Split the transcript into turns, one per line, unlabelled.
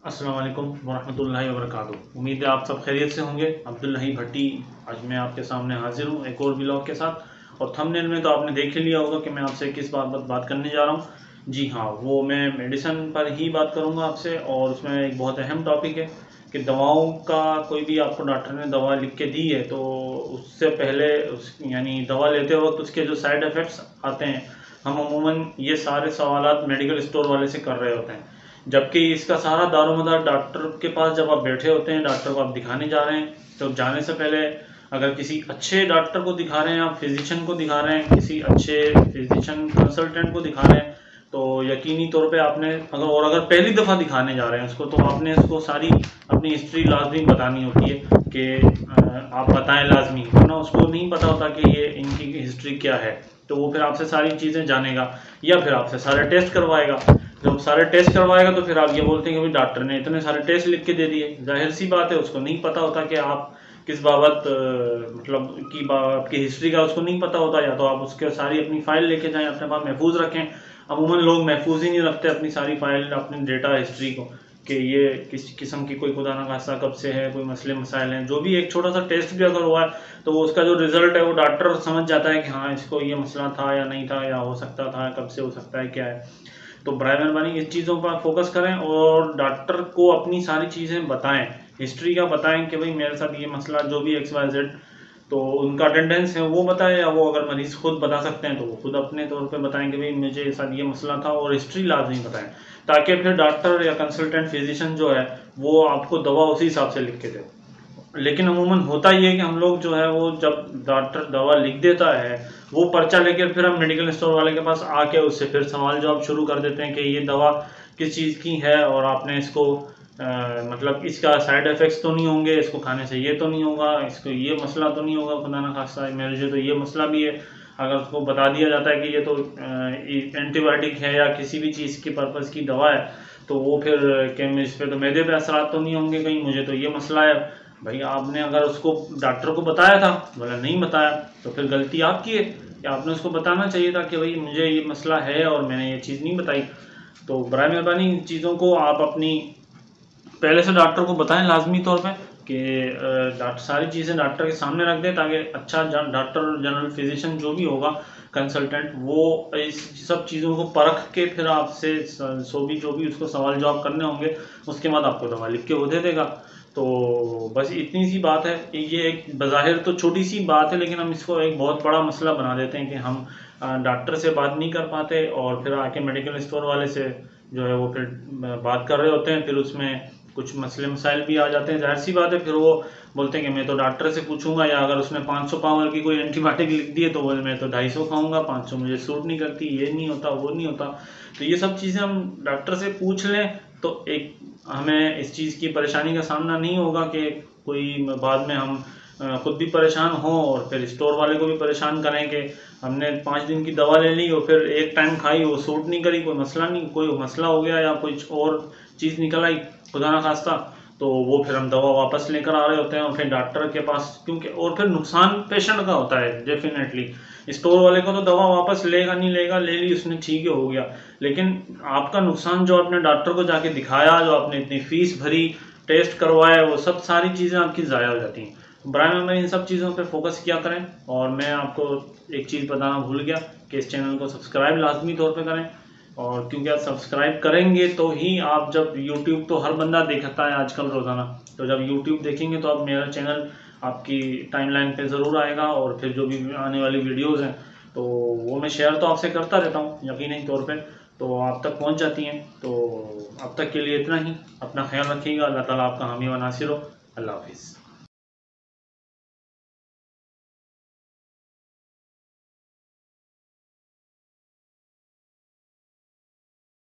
अस्सलाम वालेकुम वरहमतुल्लाहि वबरकातुहू। उम्मीद है आप सब खैरियत से होंगे। अब्दुल्लाही भट्टी आज मैं आपके सामने हाजिर हूँ एक और ब्लॉग के साथ। और थंबनेल में तो आपने देख ही लिया होगा कि मैं आपसे किस बात करने जा रहा हूँ। जी हाँ, वो मैं मेडिसिन पर ही बात करूँगा आपसे। और उसमें एक बहुत अहम टॉपिक है कि दवाओं का कोई भी आपको डॉक्टर ने दवा लिख के दी है तो उससे पहले यानी दवा लेते वक्त उसके जो साइड इफ़ेक्ट्स आते हैं, हम अमूमन ये सारे सवालात मेडिकल स्टोर वाले से कर रहे होते हैं। जबकि इसका सारा दारोमदार डॉक्टर के पास जब आप बैठे होते हैं, डॉक्टर को आप दिखाने जा रहे हैं, तो जाने से पहले अगर किसी अच्छे डॉक्टर को दिखा रहे हैं, आप फिजिशियन को दिखा रहे हैं, किसी अच्छे फिजिशियन कंसल्टेंट को दिखा रहे हैं, तो यकीनी तौर पे आपने अगर पहली दफ़ा दिखाने जा रहे हैं उसको, तो आपने इसको सारी अपनी हिस्ट्री लाजमी बतानी होती है कि आप बताएं लाजमी, वरना उसको नहीं पता होता कि ये इनकी हिस्ट्री क्या है। तो वो फिर आपसे सारी चीज़ें जानेगा या फिर आपसे सारे टेस्ट करवाएगा। जब सारे टेस्ट करवाएगा तो फिर आप ये बोलते हैं कि भाई डॉक्टर ने इतने सारे टेस्ट लिख के दे दिए। जाहिर सी बात है, उसको नहीं पता होता कि आप किस बाबत मतलब आपकी हिस्ट्री का उसको नहीं पता होता। या तो आप उसके सारी अपनी फाइल लेके जाएं, अपने पास महफूज रखें। अमूमन लोग महफूज ही नहीं रखते अपनी सारी फाइल, अपनी डेटा हिस्ट्री को, कि ये किस किस्म की कोई खुदा ना खास्ता कब से है, कोई मसले मसाइल हैं। जो भी एक छोटा सा टेस्ट भी अगर हुआ है तो उसका जो रिजल्ट है वो डॉक्टर समझ जाता है कि हाँ, इसको ये मसला था या नहीं था, या हो सकता था, कब से हो सकता है, क्या है। तो बराए मेहरबानी इस चीज़ों पर फोकस करें और डॉक्टर को अपनी सारी चीज़ें बताएं, हिस्ट्री का बताएं कि भाई मेरे साथ ये मसला जो भी XYZ, तो उनका अटेंडेंस है वो बताएं। या वो अगर मरीज़ खुद बता सकते हैं तो वो खुद अपने तौर पे बताएं कि भाई मुझे साथ ये मसला था, और हिस्ट्री लाजमी बताएं, ताकि फिर डॉक्टर या कंसल्टेंट फिजिशियन जो है वो आपको दवा उसी हिसाब से लिख के दे। लेकिन अमूमन होता ही है कि हम लोग जो है वो जब डॉक्टर दवा लिख देता है वो पर्चा लेकर फिर हम मेडिकल स्टोर वाले के पास आके उससे फिर सवाल जवाब शुरू कर देते हैं कि ये दवा किस चीज़ की है, और आपने इसको मतलब इसका साइड इफ़ेक्ट्स तो नहीं होंगे, इसको खाने से ये तो नहीं होगा, इसको ये मसला तो नहीं होगा, खुदा ना खास्ता मेरे जो तो ये मसला भी है। अगर उसको बता दिया जाता है कि ये तो एंटीबायोटिक है या किसी भी चीज़ की पर्पज़ की दवा है, तो वो फिर कि इस पर तो मैदे पे असरात तो नहीं होंगे कहीं, मुझे तो ये मसला है। भाई आपने अगर उसको डॉक्टर को बताया था, बोला नहीं बताया, तो फिर गलती आपकी है कि आपने उसको बताना चाहिए था कि भाई मुझे ये मसला है और मैंने ये चीज़ नहीं बताई। तो बराए मेहरबानी इन चीज़ों को आप अपनी पहले से डॉक्टर को बताएं लाजमी तौर पे कि डॉक्टर सारी चीज़ें डॉक्टर के सामने रख दें, ताकि अच्छा डॉक्टर जनरल फिजिशियन जो भी होगा कंसल्टेंट, वो इस सब चीज़ों को परख के फिर आपसे जो भी उसको सवाल जवाब करने होंगे उसके बाद आपको दवा लिख के वो दे देगा। तो बस इतनी सी बात है। ये एक बज़ाहिर तो छोटी सी बात है, लेकिन हम इसको एक बहुत बड़ा मसला बना देते हैं कि हम डॉक्टर से बात नहीं कर पाते और फिर आके मेडिकल स्टोर वाले से जो है वो फिर बात कर रहे होते हैं। फिर उसमें कुछ मसले मसाइल भी आ जाते हैं, जाहिर सी बात है। फिर वो बोलते हैं कि मैं तो डॉक्टर से पूछूंगा, या अगर उसने 500 पावर की कोई एंटीबायोटिक लिख दी है तो मैं तो 250 खाऊंगा, 500 मुझे सूट नहीं करती, ये नहीं होता, वो नहीं होता। तो ये सब चीज़ें हम डॉक्टर से पूछ लें तो एक हमें इस चीज़ की परेशानी का सामना नहीं होगा कि कोई बाद में हम खुद भी परेशान हों और फिर स्टोर वाले को भी परेशान करें कि हमने 5 दिन की दवा ले ली और फिर एक टाइम खाई, वो सूट नहीं करी, कोई मसला हो गया या कुछ और चीज़ निकल आई खुदा ना खास्ता, तो वो फिर हम दवा वापस लेकर आ रहे होते हैं और फिर डॉक्टर के पास, क्योंकि और फिर नुकसान पेशेंट का होता है डेफिनेटली। स्टोर वाले को तो दवा वापस लेगा नहीं लेगा, ले ली उसने, ठीक है, हो गया। लेकिन आपका नुकसान जो आपने डॉक्टर को जाके दिखाया, जो आपने इतनी फीस भरी, टेस्ट करवाया, वो सब सारी चीज़ें आपकी ज़ाया हो जाती हैं। बराए में इन सब चीज़ों पे फोकस किया करें। और मैं आपको एक चीज़ बताना भूल गया कि इस चैनल को सब्सक्राइब लाजमी तौर पे करें। और क्योंकि आप सब्सक्राइब करेंगे तो ही आप, जब YouTube तो हर बंदा देखता है आजकल रोज़ाना, तो जब YouTube देखेंगे तो आप मेरा चैनल आपकी टाइमलाइन पे ज़रूर आएगा। और फिर जो भी आने वाली वीडियोज़ हैं तो वो मैं शेयर तो आपसे करता रहता हूँ यकीनी तौर पे, तो आप तक पहुँच जाती हैं। तो अब तक के लिए इतना ही। अपना ख्याल रखिएगा। अल्लाह ताला आपका हामी व नासिर हो। अल्लाह हाफिज़।